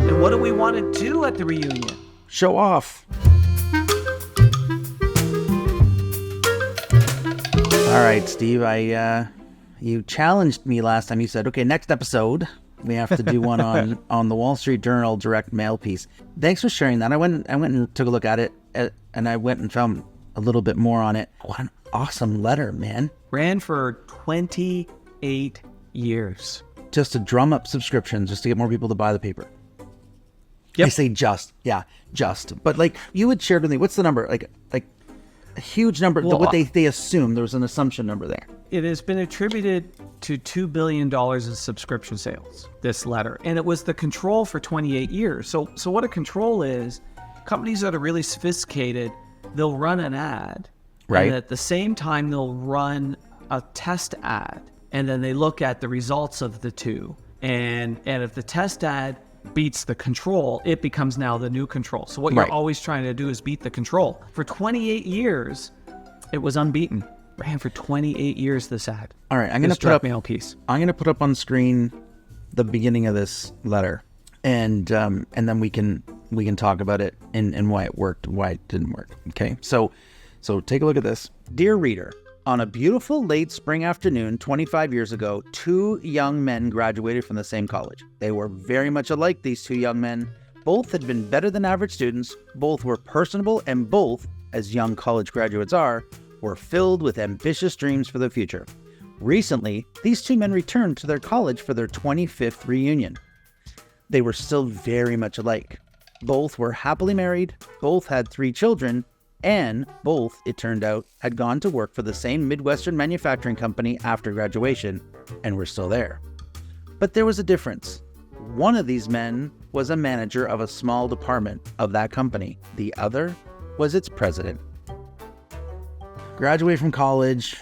And what do we want to do at the reunion? Show off. All right, Steve, you challenged me last time. You said, okay, next episode, we have to do one on the Wall Street Journal direct mail piece. Thanks for sharing that. I went and took a look at it, and I went and found a little bit more on it. What an awesome letter, man. Ran for 28 years. Just to drum up subscriptions, just to get more people to buy the paper. Yep. I say just. But like you had shared with me, what's the number? Like a huge number. Well, what they assume, there was an assumption number there. It has been attributed to $2 billion in subscription sales, this letter. And it was the control for 28 years. So what a control is, companies that are really sophisticated, they'll run an ad. Right. And at the same time, they'll run a test ad. And then they look at the results of the two. And if the test ad beats the control, it becomes now the new control. So what you're always trying to do is beat the control. For 28 years, it was unbeaten. Ran for 28 years, this ad. All right, I'm going to put up mail piece. I'm going to put up on screen the beginning of this letter, and then we can talk about it and why it worked, why it didn't work. Okay, so take a look at this. Dear reader, on a beautiful late spring afternoon 25 years ago, two young men graduated from the same college. They were very much alike, these two young men. Both had been better than average students, both were personable, and both, as young college graduates are, were filled with ambitious dreams for the future. Recently, these two men returned to their college for their 25th reunion. They were still very much alike. Both were happily married, both had 3 children, and both, it turned out, had gone to work for the same Midwestern manufacturing company after graduation and were still there. But there was a difference. One of these men was a manager of a small department of that company. The other was its president. Graduate from college,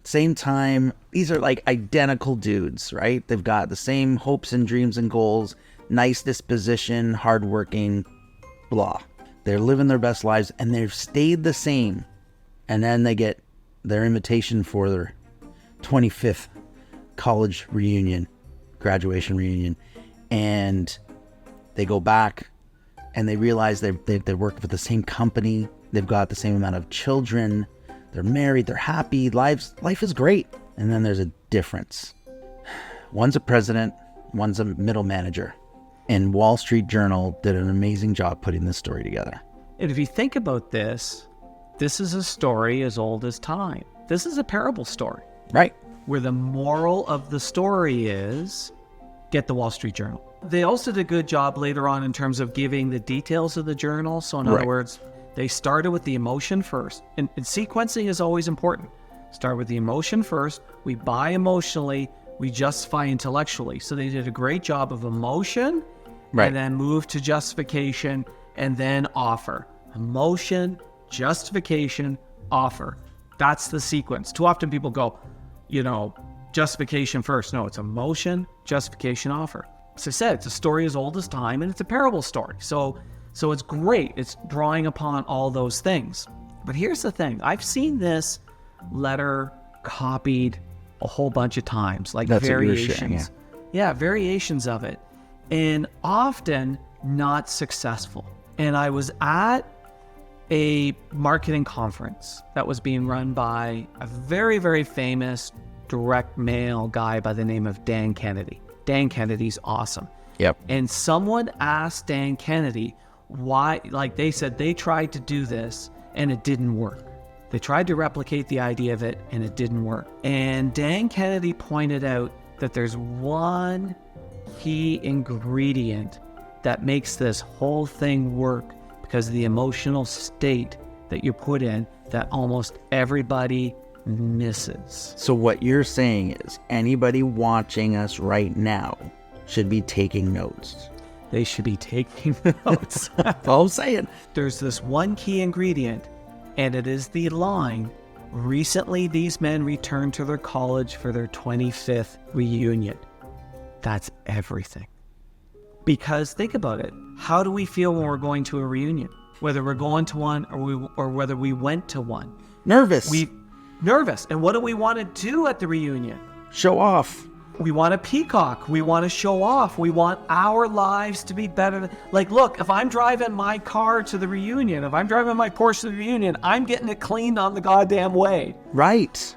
same time. These are like identical dudes, right? They've got the same hopes and dreams and goals, nice disposition, hardworking, blah. They're living their best lives, and they've stayed the same. And then they get their invitation for their 25th college reunion, graduation reunion. And they go back, and they realize they work for the same company. They've got the same amount of children. They're married. They're happy. Life is great. And then there's a difference. One's a president. One's a middle manager. And Wall Street Journal did an amazing job putting this story together. And if you think about this is a story as old as time. This is a parable story. Right. Where the moral of the story is, get the Wall Street Journal. They also did a good job later on in terms of giving the details of the journal. So in other words, they started with the emotion first. And sequencing is always important. Start with the emotion first. We buy emotionally. We justify intellectually. So they did a great job of emotion. Right. And then move to justification and then offer. Emotion, justification, offer. That's the sequence. Too often people go, justification first. No, it's emotion, justification, offer. As I said, it's a story as old as time, and it's a parable story. So it's great. It's drawing upon all those things. But here's the thing. I've seen this letter copied a whole bunch of times, like That's variations. Sharing, yeah, variations of it. And often not successful. And I was at a marketing conference that was being run by a very, very famous direct mail guy by the name of Dan Kennedy. Dan Kennedy's awesome. Yep. And someone asked Dan Kennedy why, like they said, they tried to do this and it didn't work. They tried to replicate the idea of it and it didn't work. And Dan Kennedy pointed out that there's one key ingredient that makes this whole thing work because of the emotional state that you put in that almost everybody misses. So what you're saying is anybody watching us right now should be taking notes. They should be taking notes. That's all I'm saying. There's this one key ingredient, and it is the line, recently these men returned to their college for their 25th reunion. That's everything. Because think about it. How do we feel when we're going to a reunion? Whether we're going to one or whether we went to one. Nervous. Nervous. And what do we want to do at the reunion? Show off. We want to peacock. We want to show off. We want our lives to be better. Like, look, if I'm driving my car to the reunion, if I'm driving my Porsche to the reunion, I'm getting it cleaned on the goddamn way. Right.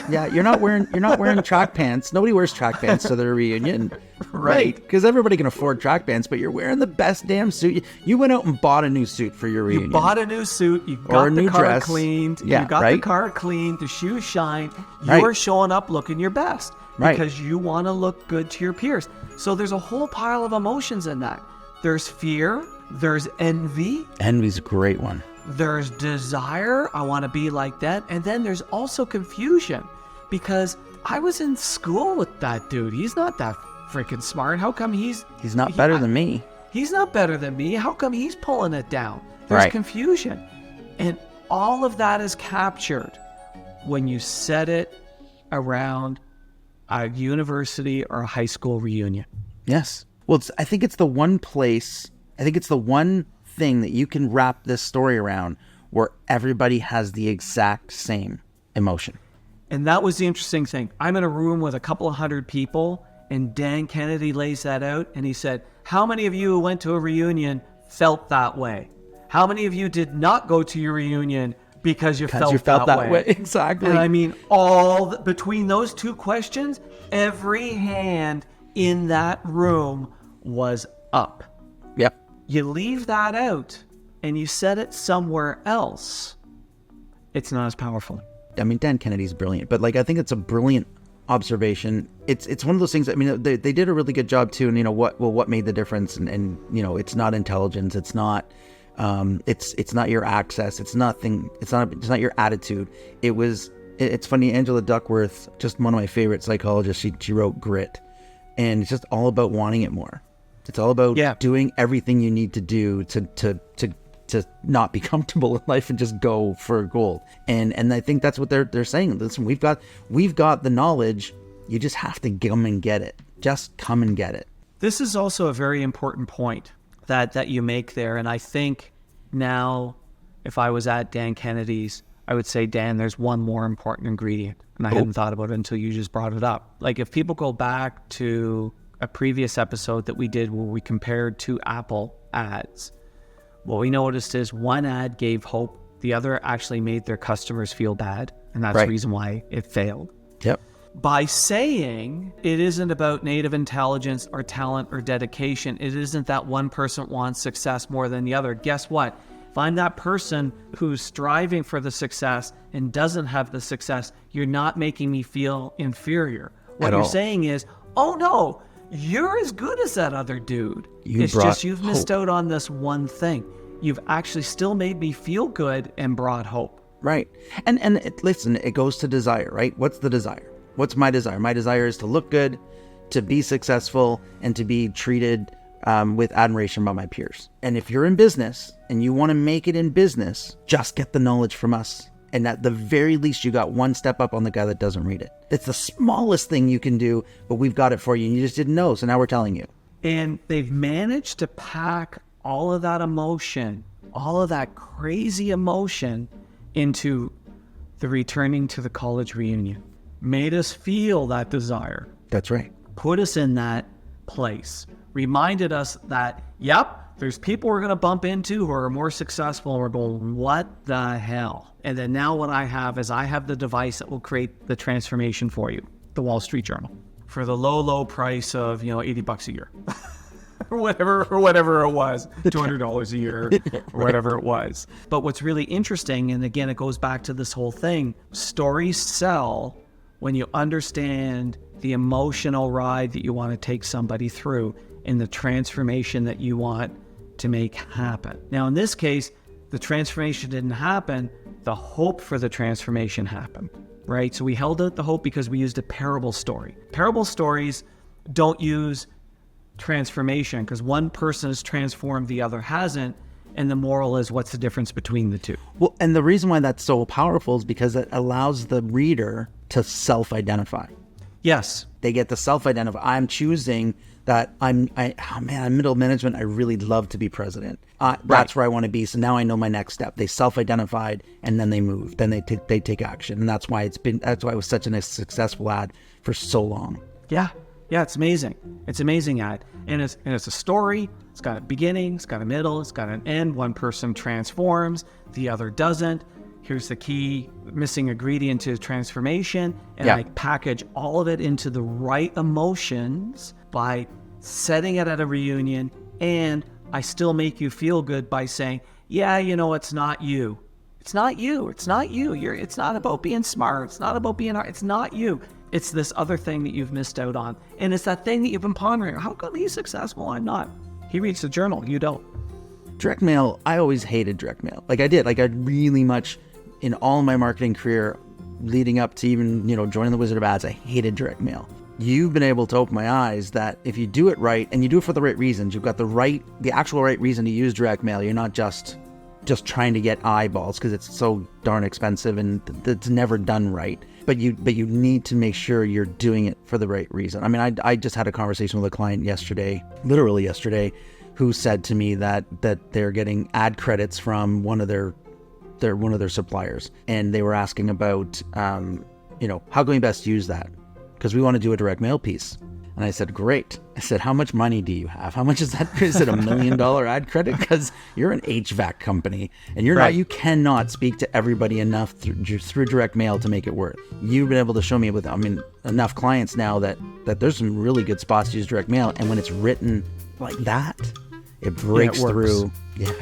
Yeah, you're not wearing track pants. Nobody wears track pants to their reunion. Right. Because everybody can afford track pants, but you're wearing the best damn suit. You went out and bought a new suit for your reunion. You bought a new suit. You got the car dress. cleaned. Yeah, you got right? the car cleaned. The shoes shine. Right. You're showing up looking your best. Right. Because you want to look good to your peers. So there's a whole pile of emotions in that. There's fear. There's envy. Envy's a great one. There's desire. I want to be like that. And then there's also confusion, because I was in school with that dude. He's not that freaking smart. How come he's not better than me? He's not better than me. How come he's pulling it down? There's confusion. And all of that is captured when you set it around a university or a high school reunion. Yes. Well, I think it's the one thing that you can wrap this story around where everybody has the exact same emotion. And that was the interesting thing. I'm in a room with a couple of hundred people, and Dan Kennedy lays that out, and he said, how many of you who went to a reunion felt that way? How many of you did not go to your reunion because you felt that way? Exactly. And I mean, between those two questions, every hand in that room was up. Yep. You leave that out and you set it somewhere else, it's not as powerful. I mean, Dan Kennedy's brilliant, but I think it's a brilliant observation. It's one of those things. I mean, they did a really good job too. And what made the difference? And it's not intelligence. It's not your access. It's not your attitude. It's funny. Angela Duckworth, just one of my favorite psychologists. She wrote Grit, and it's just all about wanting it more. It's all about doing everything you need to do to not be comfortable in life and just go for gold. And I think that's what they're saying. Listen, we've got the knowledge. You just have to come and get it. Just come and get it. This is also a very important point that you make there. And I think now, if I was at Dan Kennedy's, I would say, Dan, there's one more important ingredient. And I hadn't thought about it until you just brought it up. If people go back to a previous episode that we did where we compared two Apple ads, what we noticed is one ad gave hope, the other actually made their customers feel bad, and that's the reason why it failed. Yep. By saying it isn't about native intelligence or talent or dedication, it isn't that one person wants success more than the other. Guess what? If I'm that person who's striving for the success and doesn't have the success, you're not making me feel inferior. What you're saying is, oh no, you're as good as that other dude. It's just you've missed out on this one thing. You've actually still made me feel good and brought hope. Right. And listen, it goes to desire, right? What's the desire? What's my desire? My desire is to look good, to be successful, and to be treated with admiration by my peers. And if you're in business and you want to make it in business, just get the knowledge from us. And at the very least, you got one step up on the guy that doesn't read it. It's the smallest thing you can do, but we've got it for you and you just didn't know. So now we're telling you. And they've managed to pack all of that emotion, all of that crazy emotion into the returning to the college reunion. Made us feel that desire. That's right. Put us in that place. Reminded us that, yep, there's people we're going to bump into who are more successful, and we're going, what the hell? And then now what I have is I have the device that will create the transformation for you, the Wall Street Journal, for the low price of, $80 a year. or whatever it was, $200 a year, or whatever it was. But what's really interesting, and again, it goes back to this whole thing, stories sell when you understand the emotional ride that you want to take somebody through and the transformation that you want to make happen. Now, in this case, the transformation didn't happen. The hope for the transformation happened, right? So we held out the hope because we used a parable story. Parable stories don't use transformation because one person is transformed, the other hasn't. And the moral is, what's the difference between the two? Well, and the reason why that's so powerful is because it allows the reader to self-identify. Yes. They get to self-identify. I'm choosing that I'm middle management. I really love to be president. That's where I want to be. So now I know my next step. They self-identified and then they move. Then they take action. And that's why it was such a successful ad for so long. Yeah. Yeah, it's amazing. It's an amazing ad. And it's a story. It's got a beginning, it's got a middle, it's got an end. One person transforms, the other doesn't. Here's the key missing ingredient to transformation. And I package all of it into the right emotions by setting it at a reunion. And I still make you feel good by saying, yeah, it's not you. It's not you. It's not you. It's not about being smart. It's not about being art. It's not you. It's this other thing that you've missed out on. And it's that thing that you've been pondering. How come he's successful? I'm not. He reads the journal. You don't. Direct mail. I always hated direct mail. I did. I really much in all my marketing career leading up to even, joining the Wizard of Ads, I hated direct mail. You've been able to open my eyes that if you do it right and you do it for the right reasons, you've got the actual right reason to use direct mail. You're not just trying to get eyeballs because it's so darn expensive and it's never done right. But you need to make sure you're doing it for the right reason. I mean, I just had a conversation with a client literally yesterday, who said to me that they're getting ad credits from one of their suppliers, and they were asking about, how can we best use that? Because we want to do a direct mail piece. And I said, great. I said, how much money do you have? How much is that? Is it $1 million ad credit? Because you're an HVAC company and you cannot speak to everybody enough through direct mail to make it work. You've been able to show me with, enough clients now that there's some really good spots to use direct mail. And when it's written like that, it breaks through. Yeah.